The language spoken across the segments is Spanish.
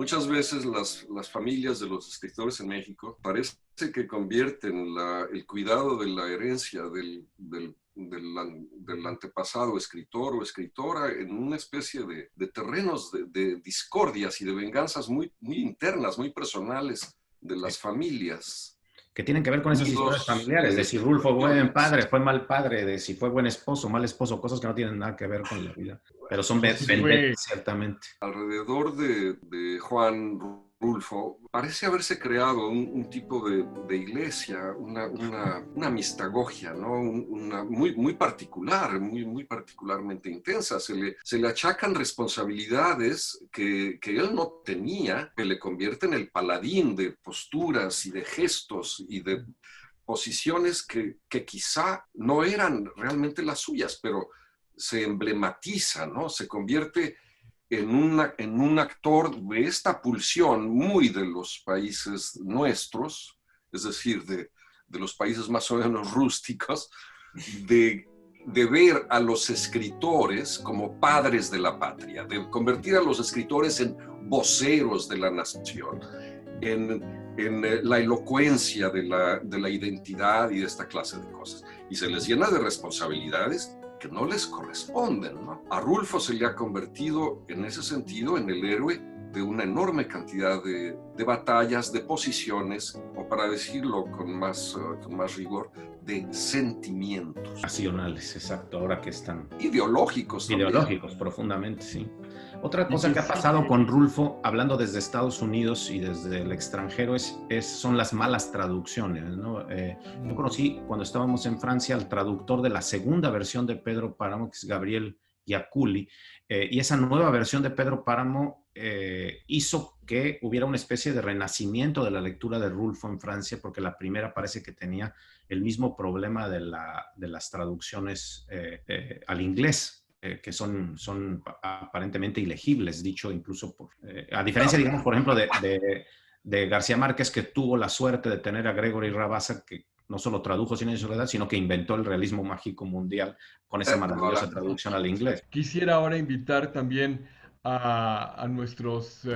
muchas veces las familias de los escritores en México parece que convierten el cuidado de la herencia del antepasado escritor o escritora en una especie de terrenos de discordias y de venganzas muy, muy internas, muy personales de las familias. Que tienen que ver con esas historias familiares, de si Rulfo fue buen padre, fue mal padre, de si fue buen esposo, mal esposo, cosas que no tienen nada que ver con la vida, pero son vendetas, ciertamente. Alrededor de Juan Rulfo parece haberse creado un tipo de iglesia, una mistagogia, ¿no? Muy, muy particular, muy, muy particularmente intensa. Se le achacan responsabilidades que él no tenía, que le convierten en el paladín de posturas y de gestos y de posiciones que quizá no eran realmente las suyas, pero se emblematiza, ¿no? Se convierte en un actor de esta pulsión muy de los países nuestros, es decir, de los países más o menos rústicos, de ver a los escritores como padres de la patria, de convertir a los escritores en voceros de la nación, en la elocuencia de la identidad y de esta clase de cosas. Y se les llena de responsabilidades que no les corresponden, ¿no? A Rulfo se le ha convertido en ese sentido en el héroe de una enorme cantidad de batallas, de posiciones, o para decirlo con más rigor, de sentimientos. Nacionales, exacto, ahora que están... Ideológicos también. Ideológicos, profundamente, sí. Otra cosa que ha pasado con Rulfo, hablando desde Estados Unidos y desde el extranjero, son las malas traducciones, ¿no? Yo conocí, cuando estábamos en Francia, al traductor de la segunda versión de Pedro Páramo, que es Gabriel Giaculli, y esa nueva versión de Pedro Páramo hizo que hubiera una especie de renacimiento de la lectura de Rulfo en Francia, porque la primera parece que tenía el mismo problema de las traducciones al inglés, que son aparentemente ilegibles, dicho incluso por... a diferencia, digamos, por ejemplo, de García Márquez, que tuvo la suerte de tener a Gregory Rabassa, que no solo tradujo Cien años de soledad, sino que inventó el realismo mágico mundial con esa maravillosa traducción al inglés. Quisiera ahora invitar también a nuestros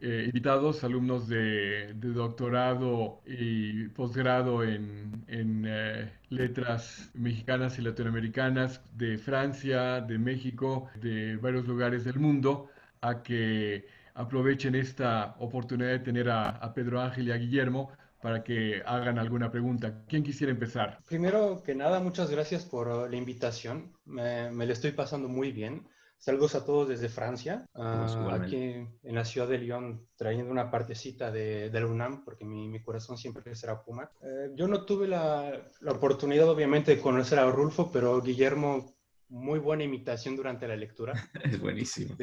invitados, alumnos de doctorado y posgrado en letras mexicanas y latinoamericanas de Francia, de México, de varios lugares del mundo, a que aprovechen esta oportunidad de tener a Pedro Ángel y a Guillermo para que hagan alguna pregunta. ¿Quién quisiera empezar? Primero que nada, muchas gracias por la invitación. Me lo estoy pasando muy bien. Saludos a todos desde Francia, aquí en la ciudad de Lyon, trayendo una partecita de la UNAM, porque mi corazón siempre será Puma. Yo no tuve la oportunidad, obviamente, de conocer a Rulfo, pero Guillermo, muy buena imitación durante la lectura. Es buenísimo.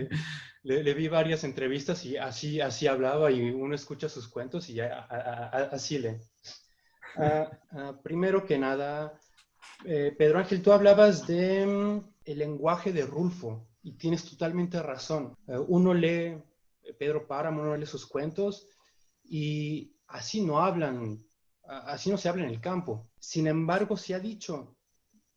Le vi varias entrevistas y así hablaba, y uno escucha sus cuentos y así lee. Primero que nada, Pedro Ángel, tú hablabas de el lenguaje de Rulfo. Y tienes totalmente razón. Uno lee Pedro Páramo, uno lee sus cuentos y así no así no se habla en el campo. Sin embargo, se ha dicho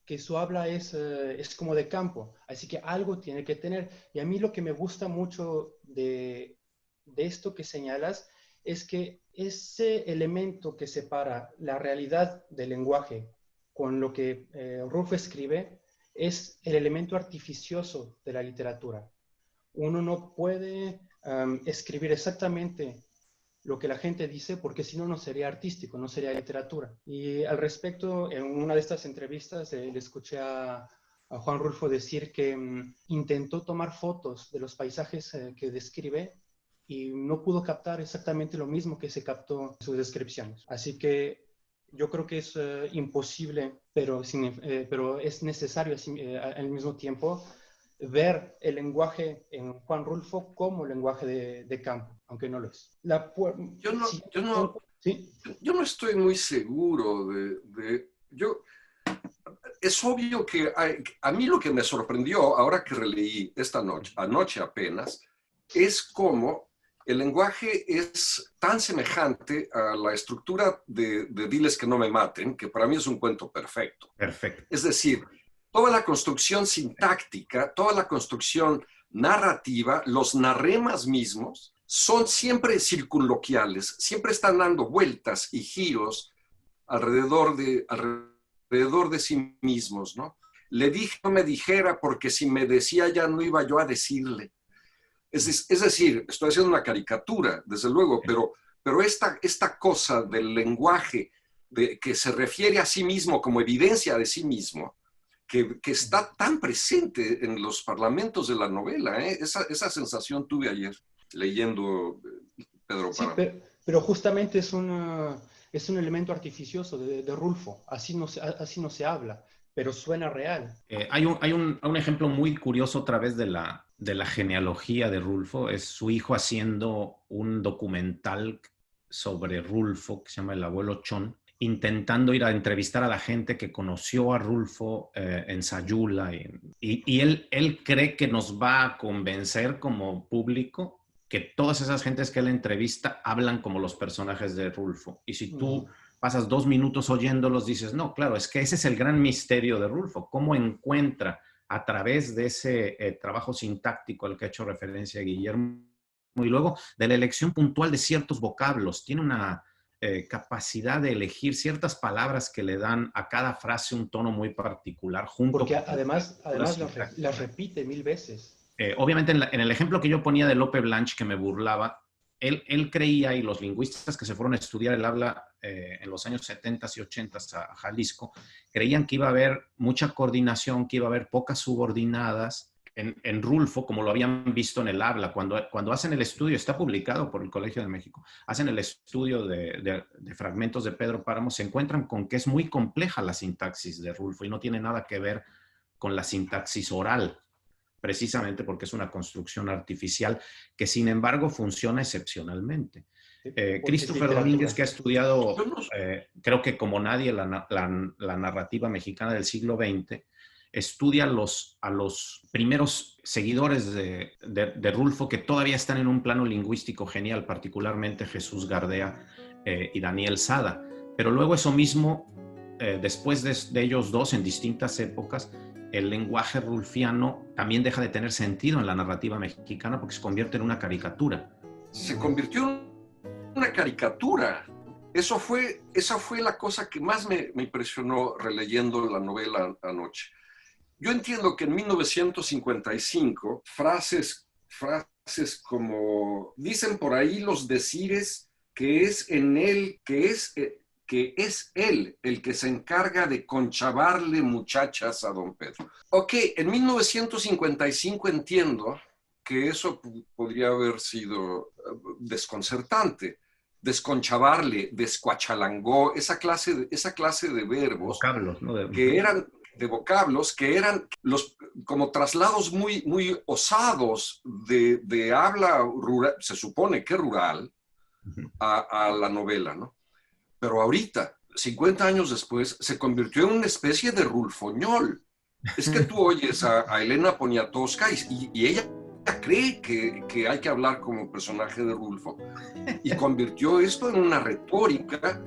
que su habla es como de campo, así que algo tiene que tener. Y a mí lo que me gusta mucho de esto que señalas es que ese elemento que separa la realidad del lenguaje con lo que Rulfo escribe es el elemento artificioso de la literatura. Uno no puede escribir exactamente lo que la gente dice, porque si no, no sería artístico, no sería literatura. Y al respecto, en una de estas entrevistas le escuché a Juan Rulfo decir que intentó tomar fotos de los paisajes que describe y no pudo captar exactamente lo mismo que se captó en sus descripciones. Así que yo creo que es imposible, pero es necesario al mismo tiempo ver el lenguaje en Juan Rulfo como lenguaje de campo, aunque no lo es. Yo no estoy muy seguro es obvio que a mí lo que me sorprendió ahora que releí anoche apenas, es cómo el lenguaje es tan semejante a la estructura de Diles que no me maten, que para mí es un cuento perfecto. Perfecto. Es decir, toda la construcción sintáctica, toda la construcción narrativa, los narremas mismos son siempre circunloquiales, siempre están dando vueltas y giros alrededor de sí mismos, ¿no? Le dije no me dijera porque si me decía ya no iba yo a decirle. Es decir, estoy haciendo una caricatura, desde luego, pero esta cosa del lenguaje que se refiere a sí mismo como evidencia de sí mismo, que está tan presente en los parlamentos de la novela, ¿eh? Esa sensación tuve ayer leyendo Pedro Páramo. Sí, pero justamente es un elemento artificioso de Rulfo. Así no se habla, pero suena real. Hay un ejemplo muy curioso otra vez de la genealogía de Rulfo. Es su hijo haciendo un documental sobre Rulfo que se llama El abuelo Chon, intentando ir a entrevistar a la gente que conoció a Rulfo en Sayula. Y él cree que nos va a convencer como público que todas esas gentes que él entrevista hablan como los personajes de Rulfo. Y si tú pasas 2 minutos oyéndolos, dices, no, claro, es que ese es el gran misterio de Rulfo, cómo encuentra a través de ese trabajo sintáctico al que ha hecho referencia Guillermo, y luego de la elección puntual de ciertos vocablos. Tiene una capacidad de elegir ciertas palabras que le dan a cada frase un tono muy particular. Porque además las repite 1000 veces. Obviamente en el ejemplo que yo ponía de Lope Blanche, que me burlaba, él creía, y los lingüistas que se fueron a estudiar el habla en los años 70 y 80 a Jalisco, creían que iba a haber mucha coordinación, que iba a haber pocas subordinadas. En Rulfo, como lo habían visto en el habla, cuando hacen el estudio, está publicado por el Colegio de México, hacen el estudio de fragmentos de Pedro Páramo, se encuentran con que es muy compleja la sintaxis de Rulfo y no tiene nada que ver con la sintaxis oral, precisamente porque es una construcción artificial que, sin embargo, funciona excepcionalmente. Christopher Domínguez, que ha estudiado, creo que como nadie, la narrativa mexicana del siglo XX, estudia a los primeros seguidores de Rulfo que todavía están en un plano lingüístico genial, particularmente Jesús Gardea y Daniel Sada. Pero luego eso mismo, después de ellos dos, en distintas épocas, el lenguaje rulfiano también deja de tener sentido en la narrativa mexicana porque se convierte en una caricatura. Se convirtió en una caricatura. Esa fue la cosa que más me impresionó releyendo la novela anoche. Yo entiendo que en 1955 frases como dicen por ahí los decires que es él el que se encarga de conchavarle muchachas a don Pedro. Ok, en 1955 entiendo que eso podría haber sido desconcertante. Desconchavarle, descuachalangó, esa clase de verbos. Vocablos, ¿no? Que eran de vocablos que eran como traslados muy, muy osados de habla rural, se supone que rural, a la novela, ¿no? Pero ahorita, 50 años después, se convirtió en una especie de rulfoñol. Es que tú oyes a Elena Poniatowska y ella cree que hay que hablar como personaje de Rulfo. Y convirtió esto en una retórica,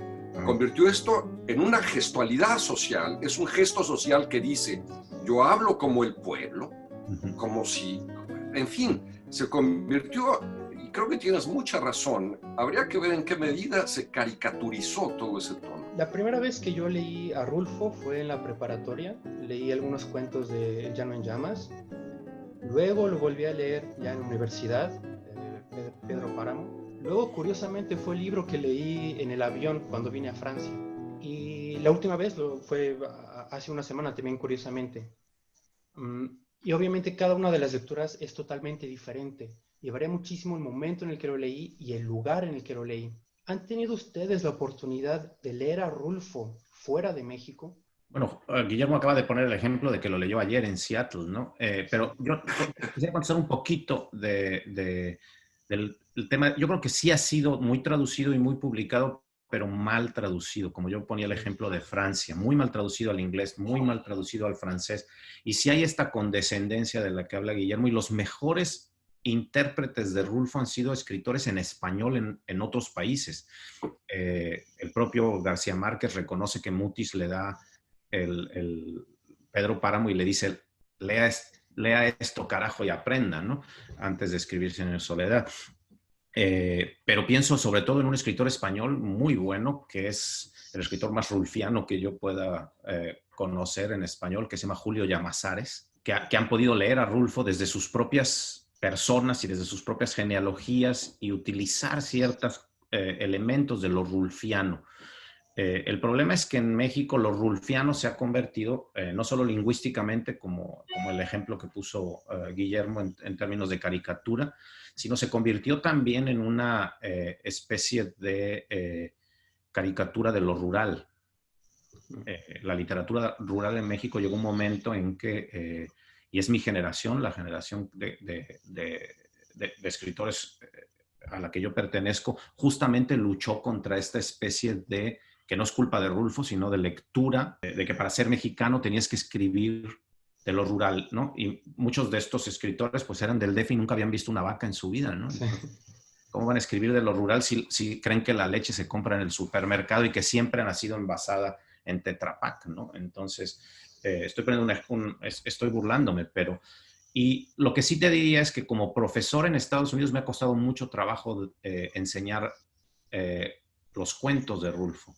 convirtió esto en una gestualidad social. Es un gesto social que dice, yo hablo como el pueblo, como si, en fin, se convirtió, y creo que tienes mucha razón, habría que ver en qué medida se caricaturizó todo ese tono. La primera vez que yo leí a Rulfo fue en la preparatoria, leí algunos cuentos de El Llano en Llamas, luego lo volví a leer ya en la universidad, Pedro Páramo. Luego, curiosamente, fue el libro que leí en el avión cuando vine a Francia. Y la última vez fue hace una semana también, curiosamente. Y obviamente cada una de las lecturas es totalmente diferente. Y varía muchísimo el momento en el que lo leí y el lugar en el que lo leí. ¿Han tenido ustedes la oportunidad de leer a Rulfo fuera de México? Bueno, Guillermo acaba de poner el ejemplo de que lo leyó ayer en Seattle, ¿no? Pero yo quisiera contestar un poquito del tema. Yo creo que sí ha sido muy traducido y muy publicado, pero mal traducido, como yo ponía el ejemplo de Francia, muy mal traducido al inglés, muy mal traducido al francés. Y sí hay esta condescendencia de la que habla Guillermo, y los mejores intérpretes de Rulfo han sido escritores en español en otros países. El propio García Márquez reconoce que Mutis le da el Pedro Páramo y le dice, lea esto, carajo, y aprenda, ¿no? Antes de escribir Señor Soledad. Pero pienso sobre todo en un escritor español muy bueno, que es el escritor más rulfiano que yo pueda conocer en español, que se llama Julio Llamazares, que han podido leer a Rulfo desde sus propias personas y desde sus propias genealogías y utilizar ciertos elementos de lo rulfiano. El problema es que en México lo rulfiano se ha convertido, no solo lingüísticamente, como el ejemplo que puso Guillermo en términos de caricatura, sino se convirtió también en una especie de caricatura de lo rural. La literatura rural en México llegó un momento en que, y es mi generación, la generación de escritores a la que yo pertenezco, justamente luchó contra esta especie de, que no es culpa de Rulfo, sino de lectura, de que para ser mexicano tenías que escribir de lo rural, ¿no? Y muchos de estos escritores pues eran del DF y nunca habían visto una vaca en su vida, ¿no? ¿Cómo van a escribir de lo rural si creen que la leche se compra en el supermercado y que siempre ha sido envasada en Tetra Pak, ¿no? Entonces, estoy burlándome, pero... Y lo que sí te diría es que como profesor en Estados Unidos me ha costado mucho trabajo enseñar los cuentos de Rulfo,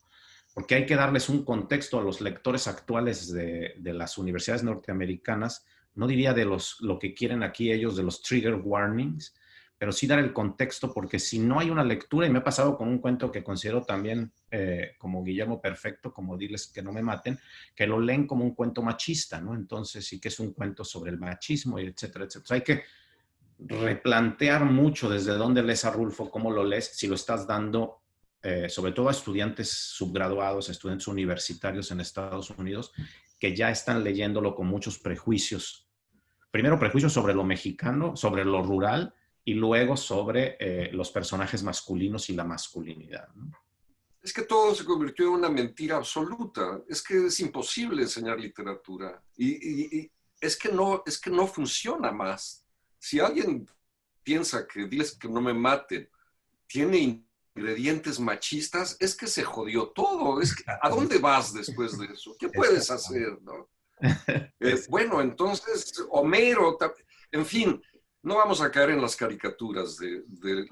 porque hay que darles un contexto a los lectores actuales de las universidades norteamericanas, no diría de lo que quieren aquí ellos, de los trigger warnings, pero sí dar el contexto, porque si no hay una lectura, y me ha pasado con un cuento que considero también como Guillermo Perfecto, como Diles que no me maten, que lo leen como un cuento machista, ¿no? Entonces sí que es un cuento sobre el machismo, etcétera, etcétera. Hay que replantear mucho desde dónde lees a Rulfo, cómo lo lees, si lo estás dando sobre todo a estudiantes subgraduados, estudiantes universitarios en Estados Unidos, que ya están leyéndolo con muchos prejuicios. Primero prejuicios sobre lo mexicano, sobre lo rural, y luego sobre los personajes masculinos y la masculinidad, ¿no? Es que todo se convirtió en una mentira absoluta. Es que es imposible enseñar literatura. Y es que no funciona más. Si alguien piensa que Diles que no me maten tiene ingredientes machistas, es que se jodió todo. Es que, ¿a dónde vas después de eso? ¿Qué puedes hacer, no? Bueno, entonces, Homero, en fin, no vamos a caer en las caricaturas de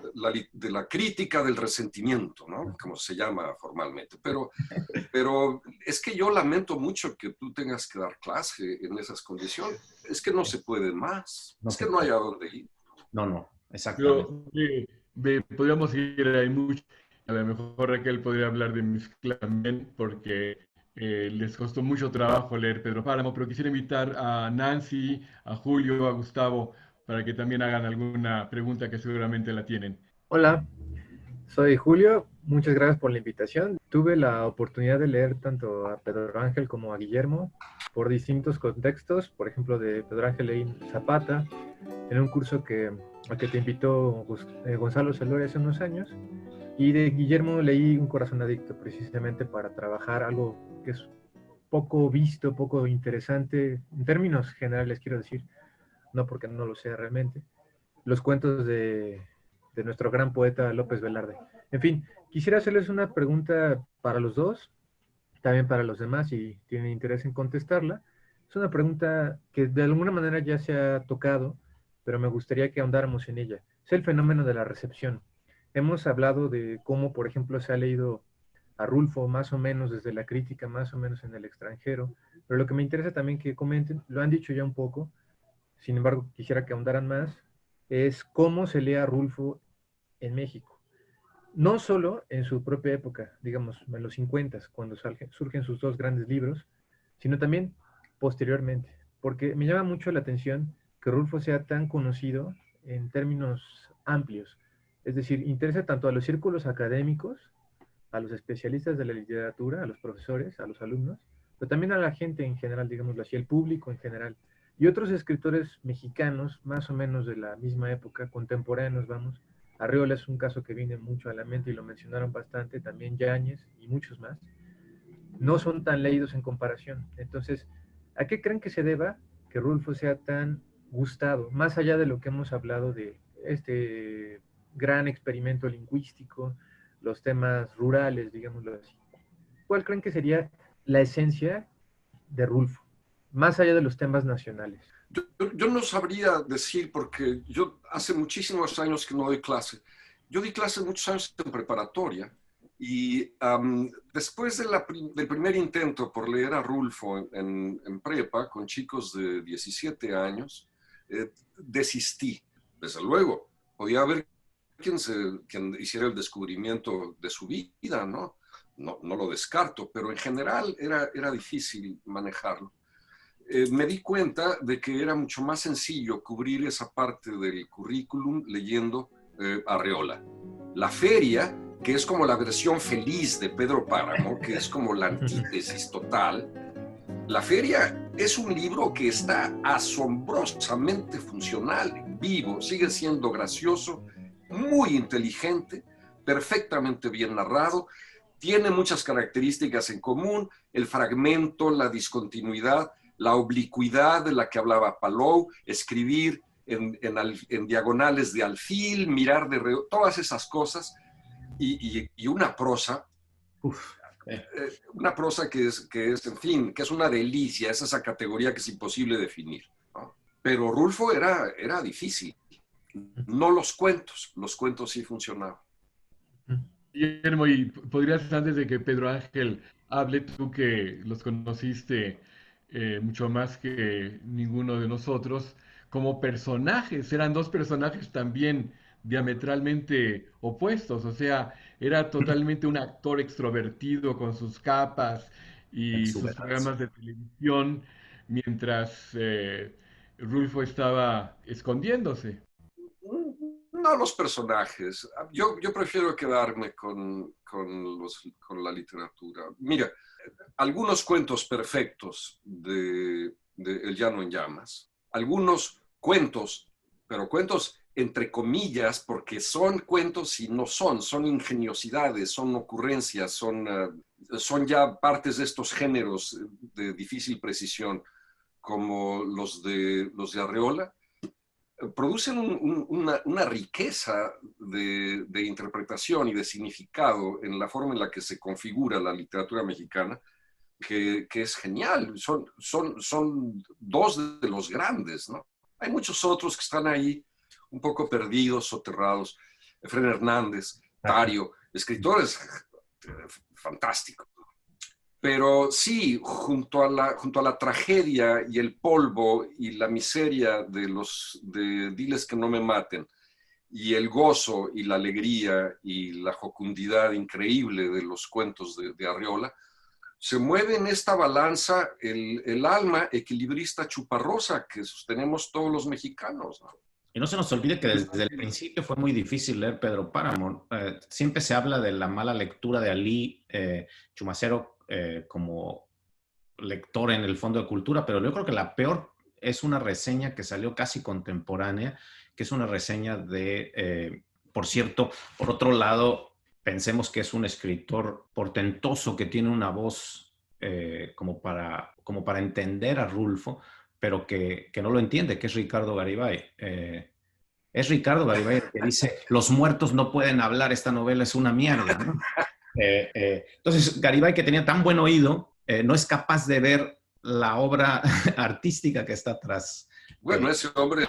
la crítica del resentimiento, ¿no? Como se llama formalmente. Pero es que yo lamento mucho que tú tengas que dar clase en esas condiciones. Es que no se puede más. Es que no hay a dónde ir. No, exactamente. Podríamos ir ahí mucho. A lo mejor Raquel podría hablar de mis clases también, porque les costó mucho trabajo leer Pedro Páramo, pero quisiera invitar a Nancy, a Julio, a Gustavo, para que también hagan alguna pregunta que seguramente la tienen. Hola, soy Julio. Muchas gracias por la invitación. Tuve la oportunidad de leer tanto a Pedro Ángel como a Guillermo por distintos contextos. Por ejemplo, de Pedro Ángel leí Zapata en un curso a que te invitó Gonzalo Celoria hace unos años. Y de Guillermo leí Un corazón adicto, precisamente para trabajar algo que es poco visto, poco interesante, en términos generales quiero decir, no porque no lo sea realmente, los cuentos de nuestro gran poeta López Velarde. En fin, quisiera hacerles una pregunta para los dos, también para los demás, si tienen interés en contestarla. Es una pregunta que de alguna manera ya se ha tocado, pero me gustaría que ahondáramos en ella. Es el fenómeno de la recepción. Hemos hablado de cómo, por ejemplo, se ha leído a Rulfo más o menos desde la crítica, más o menos en el extranjero, pero lo que me interesa también que comenten, lo han dicho ya un poco, sin embargo quisiera que ahondaran más, es cómo se lee a Rulfo en México. No solo en su propia época, digamos, en los 50, cuando surgen sus dos grandes libros, sino también posteriormente, porque me llama mucho la atención que Rulfo sea tan conocido en términos amplios. Es decir, interesa tanto a los círculos académicos, a los especialistas de la literatura, a los profesores, a los alumnos, pero también a la gente en general, digámoslo así, el público en general. Y otros escritores mexicanos, más o menos de la misma época, contemporáneos, vamos. Arriola es un caso que viene mucho a la mente y lo mencionaron bastante, también Yáñez y muchos más. No son tan leídos en comparación. Entonces, ¿a qué creen que se deba que Rulfo sea tan gustado? Más allá de lo que hemos hablado de este gran experimento lingüístico, los temas rurales, digámoslo así. ¿Cuál creen que sería la esencia de Rulfo, más allá de los temas nacionales? Yo no sabría decir, porque yo hace muchísimos años que no doy clase. Yo di clases muchos años en preparatoria y después del primer intento por leer a Rulfo en prepa con chicos de 17 años, desistí. Desde luego, podía haber quien hiciera el descubrimiento de su vida, ¿no? No lo descarto, pero en general era difícil manejarlo. Me di cuenta de que era mucho más sencillo cubrir esa parte del currículum leyendo Arreola. La Feria, que es como la versión feliz de Pedro Páramo, que es como la antítesis total. La Feria es un libro que está asombrosamente funcional, vivo, sigue siendo gracioso, muy inteligente, perfectamente bien narrado, tiene muchas características en común, el fragmento, la discontinuidad, la oblicuidad de la que hablaba Palou, escribir en diagonales de alfil, mirar de reojo, todas esas cosas, y una prosa, una prosa que es, en fin, que es una delicia, es esa categoría que es imposible definir, ¿no? Pero Rulfo era difícil, no los cuentos sí funcionaban. Guillermo, y podrías, antes de que Pedro Ángel hable, tú que los conociste mucho más que ninguno de nosotros, como personajes, eran dos personajes también diametralmente opuestos, o sea, era totalmente un actor extrovertido con sus capas y sus Exuberancia. programas de televisión, mientras Rulfo estaba escondiéndose. No los personajes. Yo prefiero quedarme con la literatura. Mira, algunos cuentos perfectos de El Llano en Llamas, algunos cuentos, pero cuentos entre comillas, porque son cuentos y no son ingeniosidades, son ocurrencias, son ya partes de estos géneros de difícil precisión, como los de Arreola, producen una riqueza de interpretación y de significado en la forma en la que se configura la literatura mexicana, que es genial. Son dos de los grandes, ¿no? Hay muchos otros que están ahí un poco perdidos, soterrados. Efrén Hernández, Tario, escritores fantásticos. Pero sí, junto a la tragedia y el polvo y la miseria de Diles que no me maten, y el gozo y la alegría y la jocundidad increíble de los cuentos de Arreola, se mueve en esta balanza el alma equilibrista chuparrosa que sostenemos todos los mexicanos, ¿no? Y no se nos olvide que desde el principio fue muy difícil leer Pedro Páramo. Siempre se habla de la mala lectura de Alí Chumacero como lector en el Fondo de Cultura, pero yo creo que la peor es una reseña que salió casi contemporánea, que es una reseña por cierto, por otro lado, pensemos que es un escritor portentoso que tiene una voz como para entender a Rulfo, pero que no lo entiende, que es Ricardo Garibay. Es Ricardo Garibay el que dice, los muertos no pueden hablar, esta novela es una mierda, ¿no? Entonces, Garibay, que tenía tan buen oído, no es capaz de ver la obra artística que está atrás. Bueno, ese hombre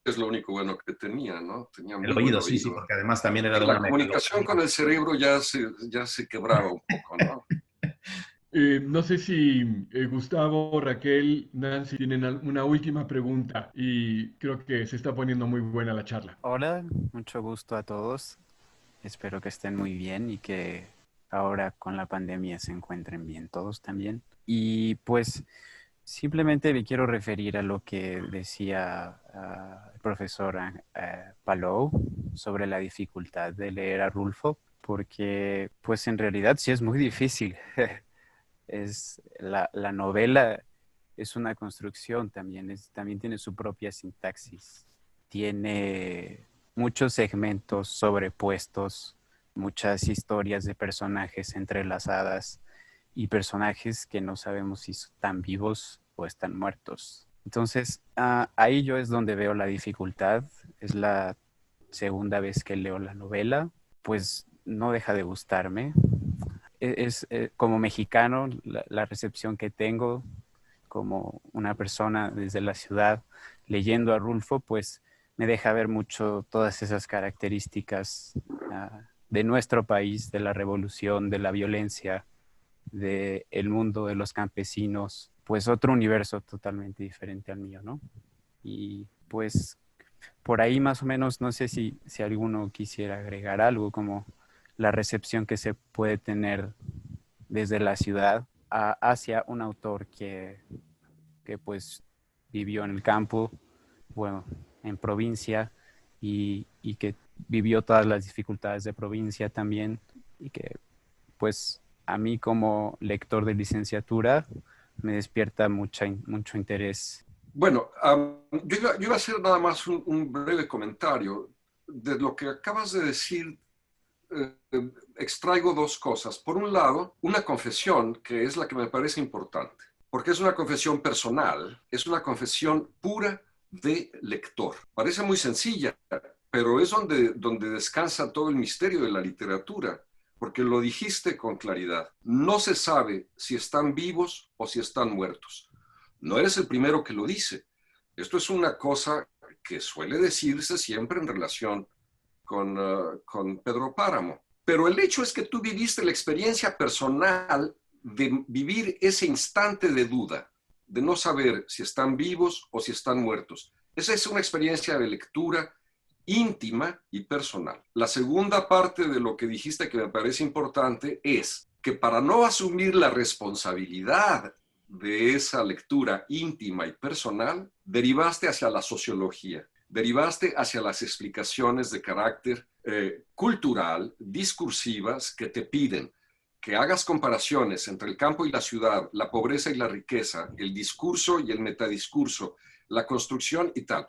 es lo único bueno que tenía, ¿no? Tenía muy el buen oído, oído. sí, porque además también era de la una comunicación con el cerebro ya se quebraba un poco, ¿no? No sé si Gustavo, Raquel, Nancy tienen una última pregunta y creo que se está poniendo muy buena la charla. Hola, mucho gusto a todos. Espero que estén muy bien y que ahora con la pandemia se encuentren bien todos también. Y pues simplemente me quiero referir a lo que decía el profesor Palou sobre la dificultad de leer a Rulfo, porque pues en realidad sí es muy difícil. La novela es una construcción también, también tiene su propia sintaxis, tiene muchos segmentos sobrepuestos, muchas historias de personajes entrelazadas y personajes que no sabemos si están vivos o están muertos. Entonces, ahí yo es donde veo la dificultad. Es la segunda vez que leo la novela, pues no deja de gustarme. Como mexicano, la recepción que tengo como una persona desde la ciudad leyendo a Rulfo, pues me deja ver mucho todas esas características de nuestro país, de la revolución, de la violencia, del mundo de los campesinos, pues otro universo totalmente diferente al mío, ¿no? Y pues por ahí más o menos, no sé si alguno quisiera agregar algo, como la recepción que se puede tener desde la ciudad hacia un autor que pues vivió en el campo, bueno, en provincia y que vivió todas las dificultades de provincia también y que pues a mí como lector de licenciatura me despierta mucho interés. Bueno, yo iba a hacer nada más un breve comentario. De lo que acabas de decir, extraigo dos cosas. Por un lado, una confesión que es la que me parece importante, porque es una confesión personal, es una confesión pura de lector. Parece muy sencilla, pero es donde descansa todo el misterio de la literatura, porque lo dijiste con claridad. No se sabe si están vivos o si están muertos. No eres el primero que lo dice. Esto es una cosa que suele decirse siempre en relación con Pedro Páramo. Pero el hecho es que tú viviste la experiencia personal de vivir ese instante de duda, de no saber si están vivos o si están muertos. Esa es una experiencia de lectura íntima y personal. La segunda parte de lo que dijiste que me parece importante es que para no asumir la responsabilidad de esa lectura íntima y personal, derivaste hacia la sociología, derivaste hacia las explicaciones de carácter cultural, discursivas, que te piden que hagas comparaciones entre el campo y la ciudad, la pobreza y la riqueza, el discurso y el metadiscurso, la construcción y tal.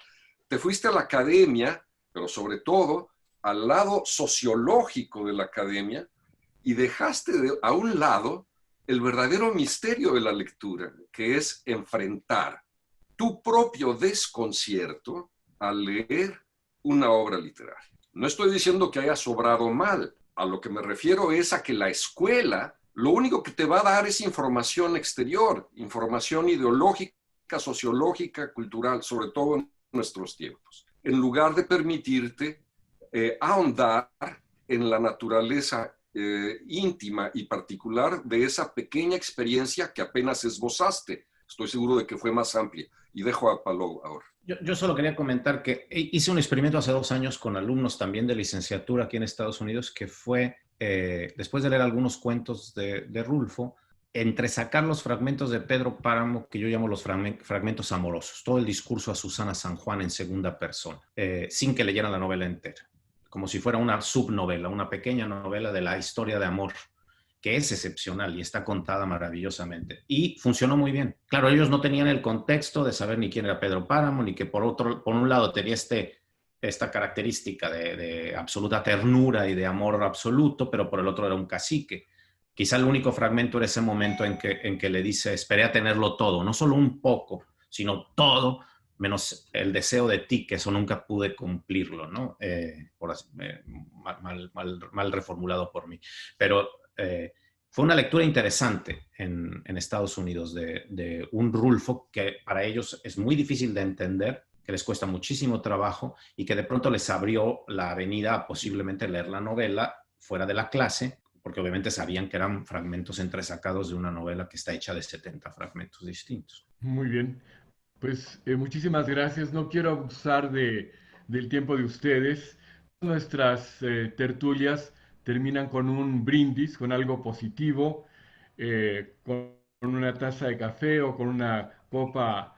Te fuiste a la academia, pero sobre todo al lado sociológico de la academia, y dejaste a un lado el verdadero misterio de la lectura, que es enfrentar tu propio desconcierto al leer una obra literaria. No estoy diciendo que haya sobrado mal, a lo que me refiero es a que la escuela lo único que te va a dar es información exterior, información ideológica, sociológica, cultural, sobre todo en nuestros tiempos, en lugar de permitirte ahondar en la naturaleza íntima y particular de esa pequeña experiencia que apenas esbozaste. Estoy seguro de que fue más amplia. Y dejo a Palou ahora. Yo solo quería comentar que hice un experimento hace 2 años con alumnos también de licenciatura aquí en Estados Unidos, que fue, después de leer algunos cuentos de Rulfo, entresacar los fragmentos de Pedro Páramo, que yo llamo los fragmentos amorosos, todo el discurso a Susana San Juan en segunda persona, sin que leyeran la novela entera, como si fuera una subnovela, una pequeña novela de la historia de amor, que es excepcional y está contada maravillosamente. Y funcionó muy bien. Claro, ellos no tenían el contexto de saber ni quién era Pedro Páramo, ni que por un lado tenía esta característica de absoluta ternura y de amor absoluto, pero por el otro era un cacique. Quizá el único fragmento era ese momento en que le dice, esperé a tenerlo todo, no solo un poco, sino todo, menos el deseo de ti, que eso nunca pude cumplirlo, ¿no? Mal reformulado por mí. Pero fue una lectura interesante en Estados Unidos de un Rulfo que para ellos es muy difícil de entender, que les cuesta muchísimo trabajo y que de pronto les abrió la avenida a posiblemente leer la novela fuera de la clase, porque obviamente sabían que eran fragmentos entresacados de una novela que está hecha de 70 fragmentos distintos. Muy bien. Pues muchísimas gracias. No quiero abusar del tiempo de ustedes. Nuestras tertulias terminan con un brindis, con algo positivo, con una taza de café o con una copa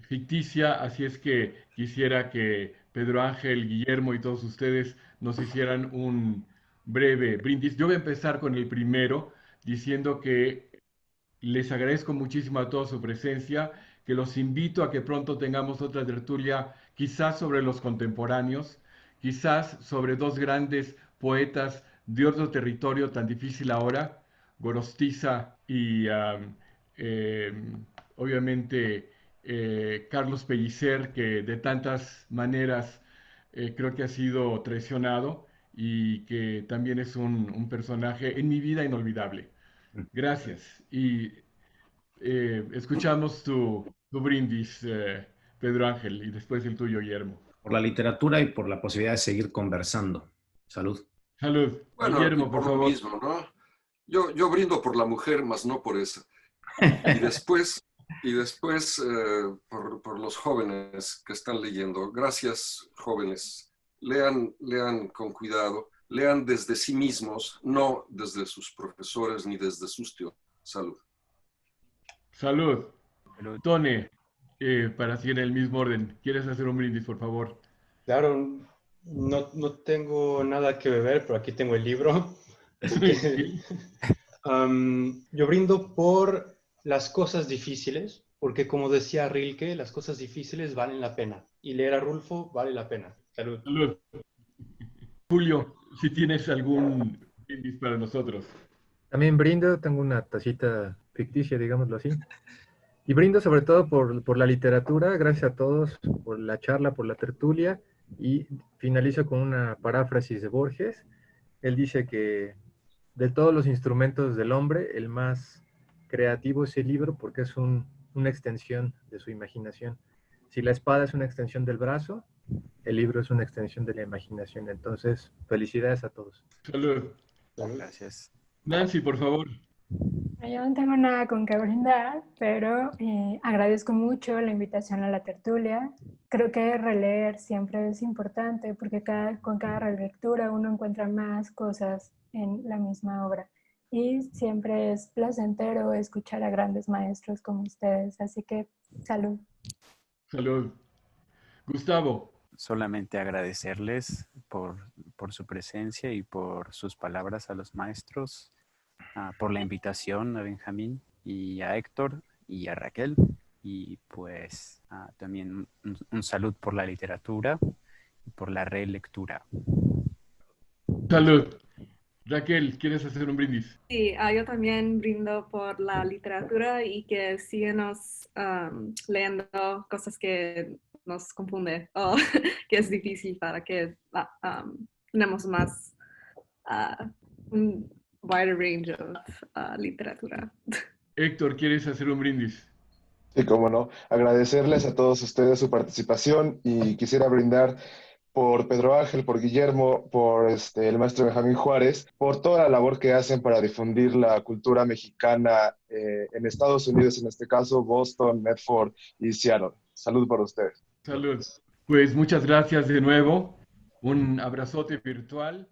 ficticia. Así es que quisiera que Pedro Ángel, Guillermo y todos ustedes nos hicieran un breve brindis. Yo voy a empezar con el primero, diciendo que les agradezco muchísimo a todos su presencia, que los invito a que pronto tengamos otra tertulia, quizás sobre los contemporáneos, quizás sobre dos grandes poetas de otro territorio tan difícil ahora, Gorostiza y obviamente Carlos Pellicer, que de tantas maneras creo que ha sido traicionado y que también es un personaje en mi vida inolvidable. Gracias. Y escuchamos tu brindis, Pedro Ángel, y después el tuyo, Guillermo. Por la literatura y por la posibilidad de seguir conversando. Salud. Salud. Bueno, y Guillermo, por por lo favor. mismo, ¿no? Yo brindo por la mujer, mas no por esa. Y después, por los jóvenes que están leyendo. Gracias, jóvenes. Lean con cuidado. Lean desde sí mismos, no desde sus profesores ni desde sus tíos. Salud. Salud. Salud. Tony, para seguir en el mismo orden, ¿quieres hacer un brindis, por favor? Claro, no tengo nada que beber, pero aquí tengo el libro. Yo brindo por las cosas difíciles, porque como decía Rilke, las cosas difíciles valen la pena. Y leer a Rulfo vale la pena. Salud. Salud. Julio, si tienes algún brindis para nosotros. También brindo, tengo una tacita ficticia, digámoslo así. Y brindo sobre todo por la literatura, gracias a todos por la charla, por la tertulia. Y finalizo con una paráfrasis de Borges. Él dice que de todos los instrumentos del hombre, el más creativo es el libro porque es una extensión de su imaginación. Si la espada es una extensión del brazo, el libro es una extensión de la imaginación. Entonces, felicidades a todos. Salud. Gracias. Nancy, por favor. Yo no tengo nada con que brindar, pero agradezco mucho la invitación a la tertulia. Creo que releer siempre es importante porque con cada relectura uno encuentra más cosas en la misma obra. Y siempre es placentero escuchar a grandes maestros como ustedes. Así que, salud. Salud. Gustavo. Solamente agradecerles por su presencia y por sus palabras a los maestros, por la invitación a Benjamín y a Héctor y a Raquel. Y pues también un salud por la literatura y por la relectura. Salud. Raquel, ¿quieres hacer un brindis? Sí, yo también brindo por la literatura y que sigamos leyendo cosas que nos confunden o que es difícil para que tenemos más un wider range of literatura. Héctor, ¿quieres hacer un brindis? Sí, cómo no. Agradecerles a todos ustedes su participación y quisiera brindar por Pedro Ángel, por Guillermo, por el maestro Benjamín Juárez, por toda la labor que hacen para difundir la cultura mexicana en Estados Unidos, en este caso Boston, Medford y Seattle. Salud por ustedes. Salud. Pues muchas gracias de nuevo. Un abrazote virtual.